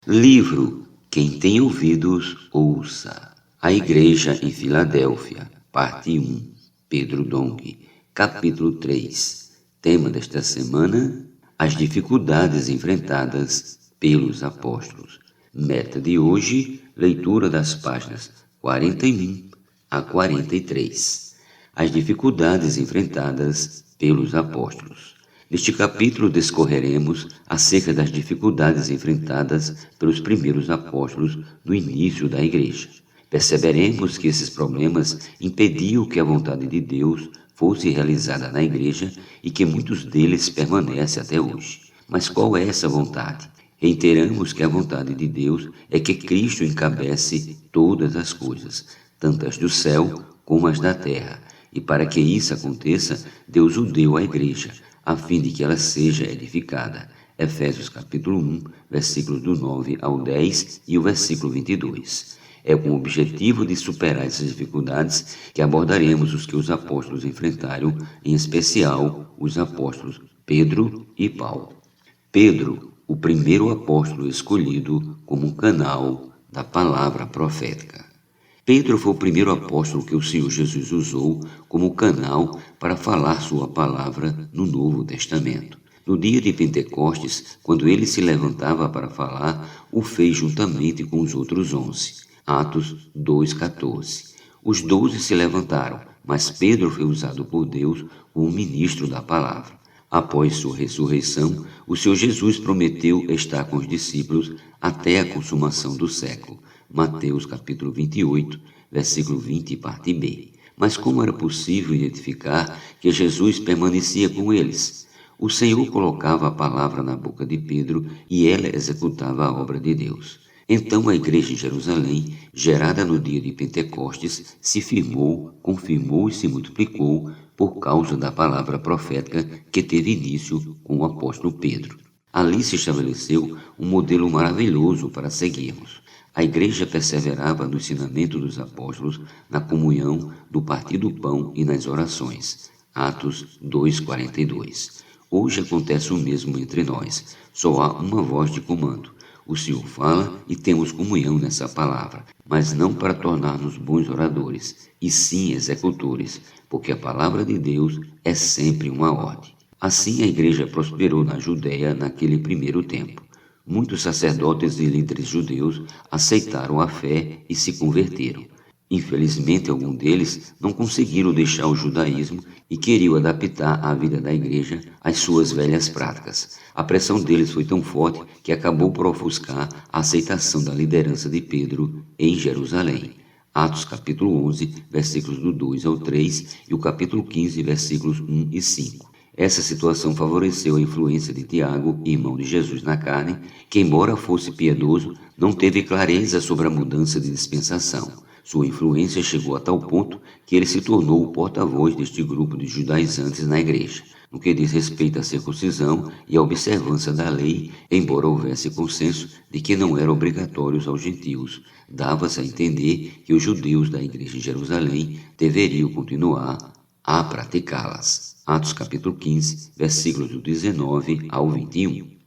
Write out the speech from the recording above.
Livro Quem tem ouvidos, ouça. A Igreja em Filadélfia, parte 1, Pedro Dong, capítulo 3. Tema desta semana: as dificuldades enfrentadas pelos apóstolos. Meta de hoje: leitura das páginas 41 a 43. As dificuldades enfrentadas pelos apóstolos. Neste capítulo discorreremos acerca das dificuldades enfrentadas pelos primeiros apóstolos no início da igreja. Perceberemos que esses problemas impediam que a vontade de Deus fosse realizada na igreja e que muitos deles permanecem até hoje. Mas qual é essa vontade? Reiteramos que a vontade de Deus é que Cristo encabece todas as coisas, tanto as do céu como as da terra. E para que isso aconteça, Deus o deu à igreja, a fim de que ela seja edificada. Efésios capítulo 1, versículos do 9 ao 10 e o versículo 22. É com o objetivo de superar essas dificuldades que abordaremos os que os apóstolos enfrentaram, em especial os apóstolos Pedro e Paulo. Pedro, o primeiro apóstolo escolhido como um canal da palavra profética. Pedro foi o primeiro apóstolo que o Senhor Jesus usou como canal para falar sua palavra no Novo Testamento. No dia de Pentecostes, quando ele se levantava para falar, o fez juntamente com os outros 11. Atos 2,14. Os 12 se levantaram, mas Pedro foi usado por Deus como ministro da palavra. Após sua ressurreição, o Senhor Jesus prometeu estar com os discípulos até a consumação do século. Mateus capítulo 28, versículo 20, parte B. Mas como era possível identificar que Jesus permanecia com eles? O Senhor colocava a palavra na boca de Pedro e ela executava a obra de Deus. Então a igreja em Jerusalém, gerada no dia de Pentecostes, se firmou, confirmou e se multiplicou por causa da palavra profética que teve início com o apóstolo Pedro. Ali se estabeleceu um modelo maravilhoso para seguirmos. A igreja perseverava no ensinamento dos apóstolos, na comunhão, do partir do pão e nas orações. Atos 2,42. Hoje acontece o mesmo entre nós. Só há uma voz de comando. O Senhor fala e temos comunhão nessa palavra, mas não para tornar-nos bons oradores, e sim executores, porque a palavra de Deus é sempre uma ordem. Assim a igreja prosperou na Judéia naquele primeiro tempo. Muitos sacerdotes e líderes judeus aceitaram a fé e se converteram. Infelizmente, alguns deles não conseguiram deixar o judaísmo e queriam adaptar a vida da igreja às suas velhas práticas. A pressão deles foi tão forte que acabou por ofuscar a aceitação da liderança de Pedro em Jerusalém. Atos capítulo 11, versículos do 2 ao 3 e o capítulo 15, versículos 1 e 5. Essa situação favoreceu a influência de Tiago, irmão de Jesus na carne, que, embora fosse piedoso, não teve clareza sobre a mudança de dispensação. Sua influência chegou a tal ponto que ele se tornou o porta-voz deste grupo de judaizantes na igreja. No que diz respeito à circuncisão e à observância da lei, embora houvesse consenso de que não eram obrigatórios aos gentios, dava-se a entender que os judeus da igreja de Jerusalém deveriam continuar a praticá-las. Atos capítulo 15, versículos do 19 ao 21.